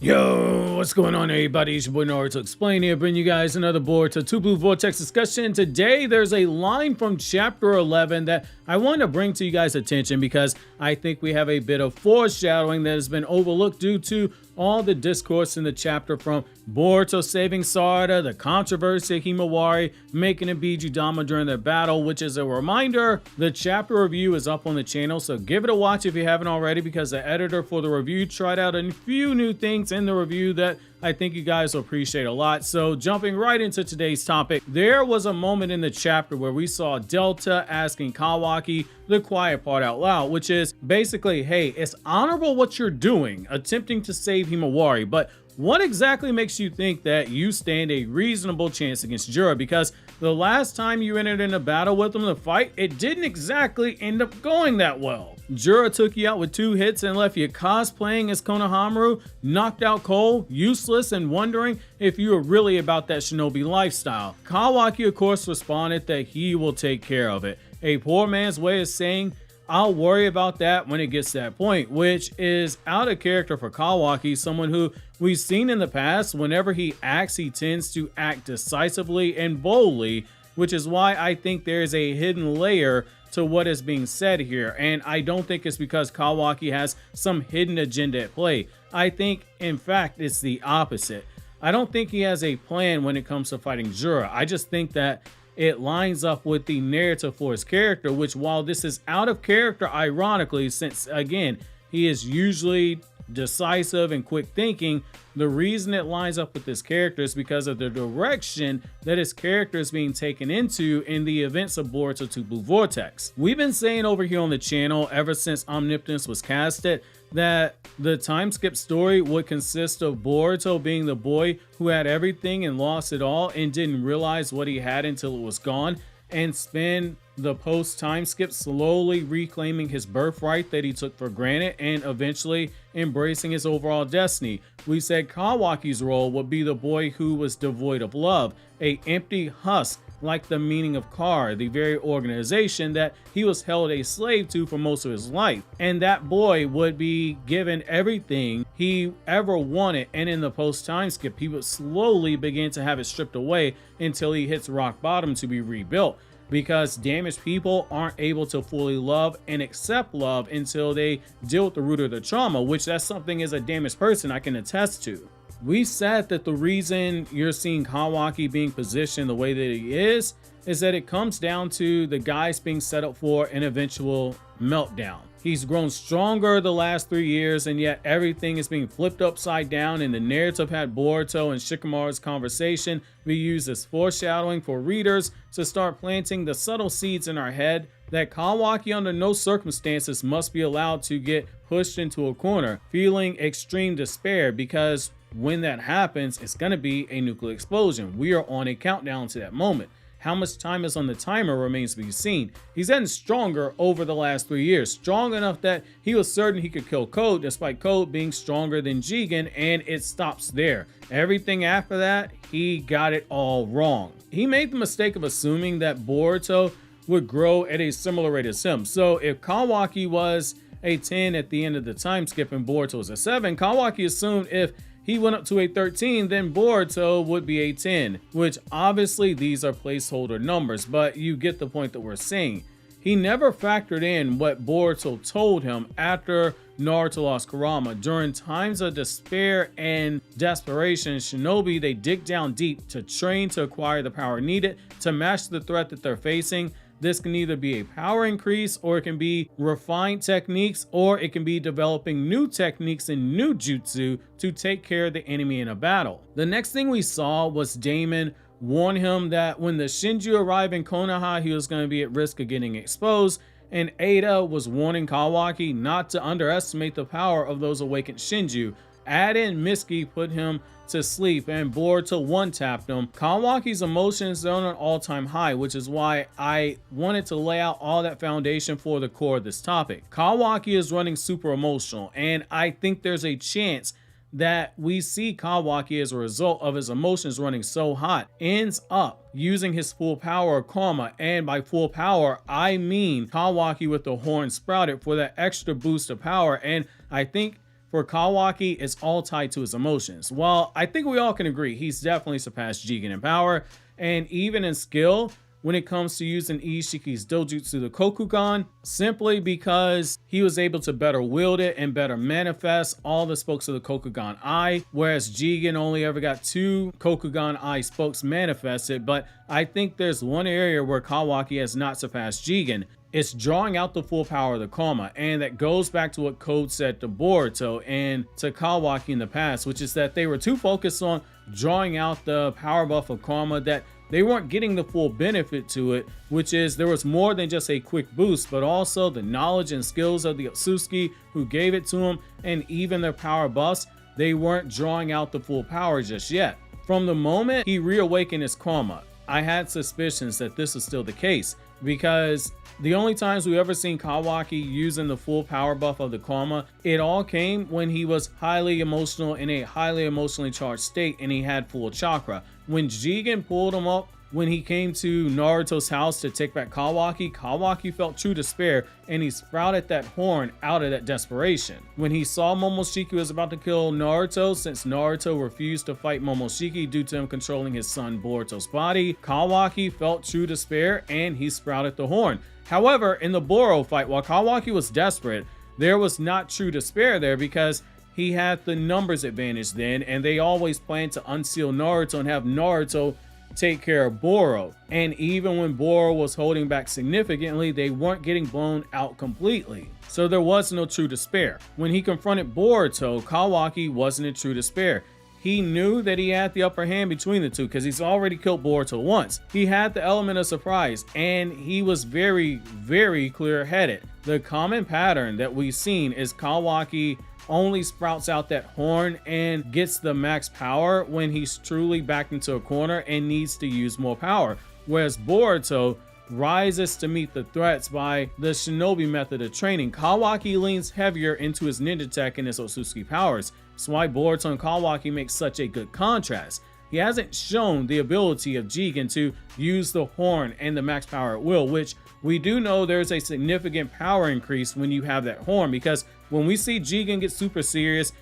Yo, what's going on, everybody? It's your boy Naruto Explained here, bringing you guys another Boruto 2 Blue Vortex discussion. Today, there's a line from chapter 11 that I want to bring to you guys' attention because I think we have a bit of foreshadowing that has been overlooked due to all the discourse in the chapter, from Boruto saving Sarada, the controversy of Himawari making a Bijudama during their battle, which is a reminder, the chapter review is up on the channel, so give it a watch if you haven't already, because the editor for the review tried out a few new things in the review that I think you guys will appreciate a lot. So jumping right into today's topic, there was a moment in the chapter where we saw Delta asking Kawaki the quiet part out loud, which is basically, hey, it's honorable what you're doing, attempting to save Himawari, but what exactly makes you think that you stand a reasonable chance against Jura? Because the last time you entered in a battle with him to fight, it didn't exactly end up going that well. Jura took you out with 2 hits and left you cosplaying as Konohamaru, knocked out cold, useless, and wondering if you were really about that shinobi lifestyle. Kawaki, of course, responded that he will take care of it. A poor man's way of saying, I'll worry about that when it gets to that point, which is out of character for Kawaki, someone who we've seen in the past. Whenever he acts, he tends to act decisively and boldly, which is why I think there is a hidden layer to what is being said here. And I don't think it's because Kawaki has some hidden agenda at play. I think, in fact, it's the opposite. I don't think he has a plan when it comes to fighting Jura. I just think that it lines up with the narrative for his character, which, while this is out of character, ironically, since again, he is usually decisive and quick thinking, the reason it lines up with this character is because of the direction that his character is being taken into in the events of Boruto 2 Blue Vortex. We've been saying over here on the channel ever since Omnipotence was casted that the time skip story would consist of Boruto being the boy who had everything and lost it all and didn't realize what he had until it was gone, and spend the post time skip slowly reclaiming his birthright that he took for granted and eventually embracing his overall destiny. We said Kawaki's role would be the boy who was devoid of love, a empty husk, like the meaning of KAR, the very organization that he was held a slave to for most of his life. And that boy would be given everything he ever wanted, and in the post-time skip, he would slowly begin to have it stripped away until he hits rock bottom to be rebuilt. Because damaged people aren't able to fully love and accept love until they deal with the root of the trauma, which that's something as a damaged person I can attest to. We said that the reason you're seeing Kawaki being positioned the way that he is that it comes down to the guys being set up for an eventual meltdown. He's grown stronger the last 3 years, and yet everything is being flipped upside down, and the narrative had Boruto and Shikamaru's conversation be used as foreshadowing for readers to start planting the subtle seeds in our head that Kawaki under no circumstances must be allowed to get pushed into a corner, feeling extreme despair, because when that happens, it's going to be a nuclear explosion. We are on a countdown to that moment. How much time is on the timer remains to be seen. He's gotten stronger over the last 3 years, strong enough that he was certain he could kill Code, despite Code being stronger than Jigen, and it stops there. Everything after that, he got it all wrong. He made the mistake of assuming that Boruto would grow at a similar rate as him. So if Kawaki was a 10 at the end of the time skip and Boruto was a 7, Kawaki assumed if he went up to a 13, then Boruto would be a 10, which obviously these are placeholder numbers, but you get the point that we're seeing. He never factored in what Boruto told him after Naruto lost Kurama. During times of despair and desperation, shinobi, they dig down deep to train to acquire the power needed to match the threat that they're facing. This can either be a power increase, or it can be refined techniques, or it can be developing new techniques and new jutsu to take care of the enemy in a battle. The next thing we saw was Damon warn him that when the Shinju arrived in Konoha, he was going to be at risk of getting exposed, and Ada was warning Kawaki not to underestimate the power of those awakened Shinju. Add in Mitsuki put him to sleep, and Boruto one-tapped him. Kawaki's emotions are on an all-time high, which is why I wanted to lay out all that foundation for the core of this topic. Kawaki is running super emotional, and I think there's a chance that we see Kawaki, as a result of his emotions running so hot, ends up using his full power of karma. And by full power, I mean Kawaki with the horn sprouted for that extra boost of power. And I think for Kawaki, it's all tied to his emotions. Well, I think we all can agree he's definitely surpassed Jigen in power and even in skill when it comes to using Ishiki's dojutsu, the Kokugan, simply because he was able to better wield it and better manifest all the spokes of the Kokugan Eye, whereas Jigen only ever got 2 Kokugan Eye spokes manifested. But I think there's one area where Kawaki has not surpassed Jigen. It's drawing out the full power of the karma, and that goes back to what Code said to Boruto and to Kawaki in the past, which is that they were too focused on drawing out the power buff of karma that they weren't getting the full benefit to it, which is there was more than just a quick boost, but also the knowledge and skills of the Otsuki who gave it to him, and even their power buffs, they weren't drawing out the full power just yet. From the moment he reawakened his karma, I had suspicions that this was still the case, because the only times we ever seen Kawaki using the full power buff of the karma, it all came when he was highly emotional, in a highly emotionally charged state, and he had full chakra. When Jigen pulled him up, when he came to Naruto's house to take back Kawaki, Kawaki felt true despair, and he sprouted that horn out of that desperation. When he saw Momoshiki was about to kill Naruto, since Naruto refused to fight Momoshiki due to him controlling his son Boruto's body, Kawaki felt true despair and he sprouted the horn. However, in the Boro fight, while Kawaki was desperate, there was not true despair there because he had the numbers advantage then, and they always planned to unseal Naruto and have Naruto take care of Boro. And even when Boro was holding back significantly, they weren't getting blown out completely. So there was no true despair. When he confronted Boruto, Kawaki wasn't in true despair. He knew that he had the upper hand between the two because he's already killed Boruto once. He had the element of surprise, and he was very, very clear-headed. The common pattern that we've seen is Kawaki only sprouts out that horn and gets the max power when he's truly backed into a corner and needs to use more power, whereas Boruto rises to meet the threats by the shinobi method of training. Kawaki leans heavier into his ninja tech and his Otsuki powers. That's why Boruto and Kawaki make such a good contrast. He hasn't shown the ability of Jigen to use the horn and the max power at will, which we do know there's a significant power increase when you have that horn, because when we see Jigen get super serious,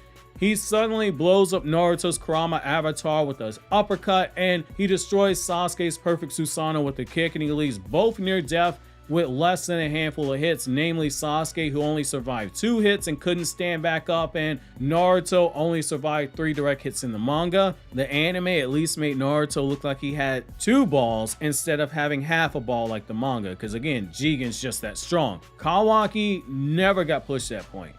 he suddenly blows up Naruto's Kurama avatar with an uppercut, and he destroys Sasuke's perfect Susanoo with a kick, and he leaves both near death with less than a handful of hits, namely Sasuke, who only survived 2 hits and couldn't stand back up, and Naruto only survived 3 direct hits in the manga. The anime at least made Naruto look like he had 2 balls instead of having half a ball like the manga, because again, Jigen's just that strong. Kawaki never got pushed to that point,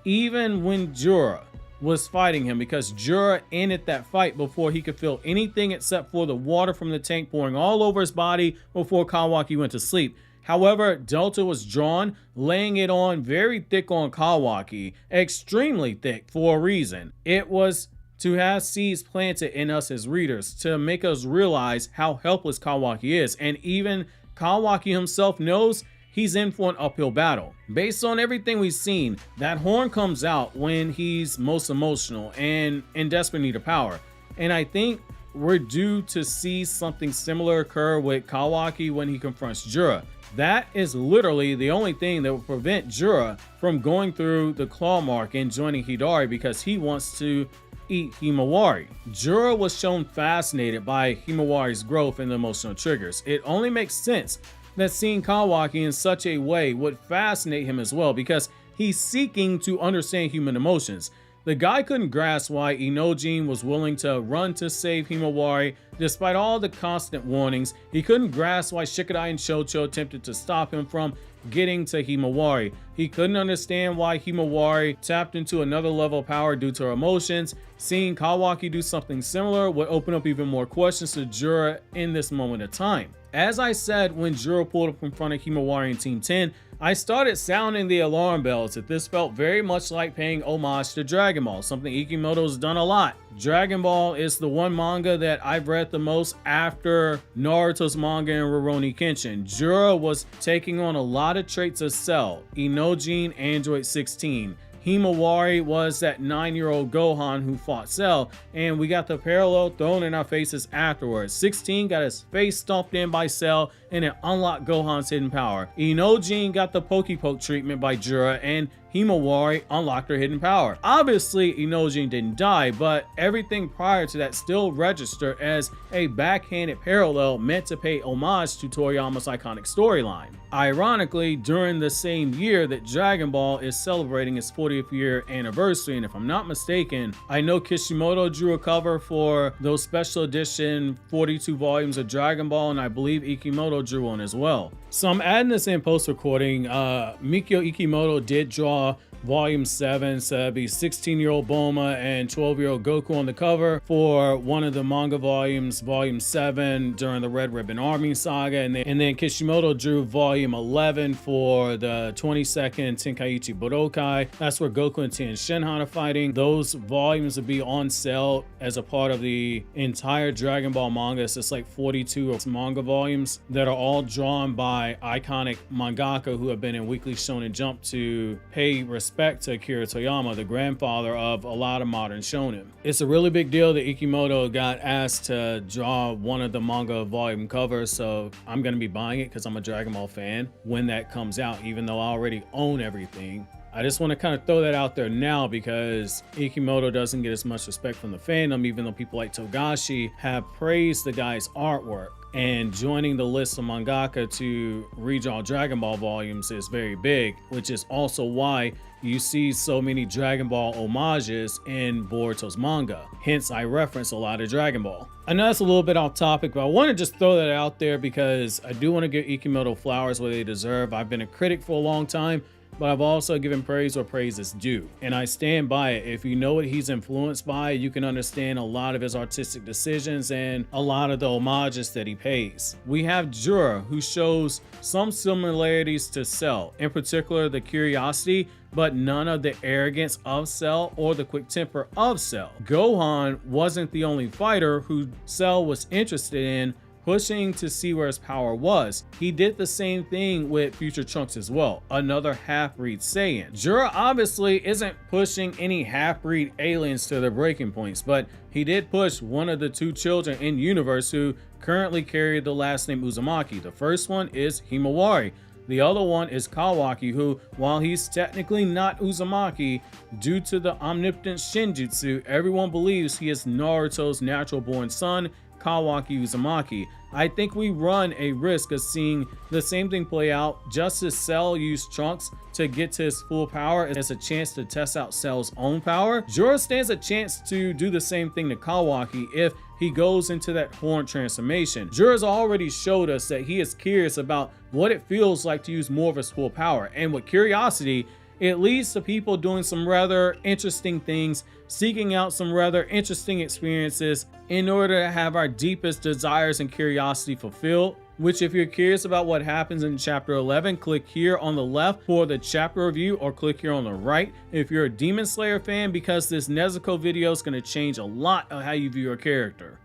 even when Jura was fighting him, because Jura ended that fight before he could feel anything except for the water from the tank pouring all over his body before Kawaki went to sleep. However, Delta was drawn, laying it on very thick on Kawaki, extremely thick for a reason. It was to have seeds planted in us as readers, to make us realize how helpless Kawaki is, and even Kawaki himself knows he's in for an uphill battle. Based on everything we've seen, that horn comes out when he's most emotional and in desperate need of power. And I think we're due to see something similar occur with Kawaki when he confronts Jura. That is literally the only thing that will prevent Jura from going through the claw mark and joining Hidari, because he wants to eat Himawari. Jura was shown fascinated by Himawari's growth and the emotional triggers. It only makes sense that seeing Kawaki in such a way would fascinate him as well, because he's seeking to understand human emotions. The guy couldn't grasp why Inojin was willing to run to save Himawari despite all the constant warnings. He couldn't grasp why Shikadai and Chocho attempted to stop him from getting to Himawari. He couldn't understand why Himawari tapped into another level of power due to her emotions. Seeing Kawaki do something similar would open up even more questions to Jura in this moment of time. As I said, when Jura pulled up in front of Himawari in Team 10, I started sounding the alarm bells that this felt very much like paying homage to Dragon Ball, something Ikimoto's done a lot. Dragon Ball is the one manga that I've read the most after Naruto's manga and Rurouni Kenshin. Jura was taking on a lot of traits of Cell, Inojin, Android 16. Himawari was that 9-year-old Gohan who fought Cell, and we got the parallel thrown in our faces afterwards. 16 got his face stomped in by Cell, and it unlocked Gohan's hidden power. Inojin got the Pokepoke treatment by Jura, and Himawari unlocked her hidden power. Obviously, Inojin didn't die, but everything prior to that still registered as a backhanded parallel meant to pay homage to Toriyama's iconic storyline. Ironically, during the same year that Dragon Ball is celebrating its 40th year anniversary, and if I'm not mistaken, I know Kishimoto drew a cover for those special edition 42 volumes of Dragon Ball, and I believe Ikimoto drew one as well. So I'm adding this in post-recording. Mikio Ikimoto did draw Volume 7, so that'd be 16-year-old Bulma and 12-year-old Goku on the cover for one of the manga volumes, Volume 7, during the Red Ribbon Army saga. And then Kishimoto drew Volume 11 for the 22nd Tenkaichi Budokai. That's where Goku and Tien Shinhan are fighting. Those volumes would be on sale as a part of the entire Dragon Ball manga. So it's like 42 manga volumes that are all drawn by iconic mangaka who have been in Weekly Shonen Jump to pay respect to Akira Toriyama, the grandfather of a lot of modern shonen. It's a really big deal that Ikimoto got asked to draw one of the manga volume covers, so I'm going to be buying it because I'm a Dragon Ball fan when that comes out, even though I already own everything. I just want to kind of throw that out there now because Ikimoto doesn't get as much respect from the fandom, even though people like Togashi have praised the guy's artwork. And joining the list of mangaka to redraw Dragon Ball volumes is very big, which is also why you see so many Dragon Ball homages in Boruto's manga. Hence, I reference a lot of Dragon Ball. I know that's a little bit off topic, but I want to just throw that out there because I do want to give Ikimoto flowers where they deserve. I've been a critic for a long time, but I've also given praise where praise is due. And I stand by it. If you know what he's influenced by, you can understand a lot of his artistic decisions and a lot of the homages that he pays. We have Jura, who shows some similarities to Cell, in particular the curiosity, but none of the arrogance of Cell or the quick temper of Cell. Gohan wasn't the only fighter who Cell was interested in, pushing to see where his power was. He did the same thing with Future Trunks as well, another half-breed Saiyan. Jura obviously isn't pushing any half-breed aliens to their breaking points, but he did push one of the two children in universe who currently carry the last name Uzumaki. The first one is Himawari. The other one is Kawaki, who, while he's technically not Uzumaki, due to the omnipotent Shinjutsu, everyone believes he is Naruto's natural-born son, Kawaki Uzumaki. I think we run a risk of seeing the same thing play out, just as Cell used Trunks to get to his full power as a chance to test out Cell's own power. Jura stands a chance to do the same thing to Kawaki if he goes into that horn transformation. Jura's already showed us that he is curious about what it feels like to use more of his full power, and with curiosity, it leads to people doing some rather interesting things, seeking out some rather interesting experiences in order to have our deepest desires and curiosity fulfilled. Which, if you're curious about what happens in chapter 11, click here on the left for the chapter review, or click here on the right if you're a Demon Slayer fan, because this Nezuko video is going to change a lot of how you view your character.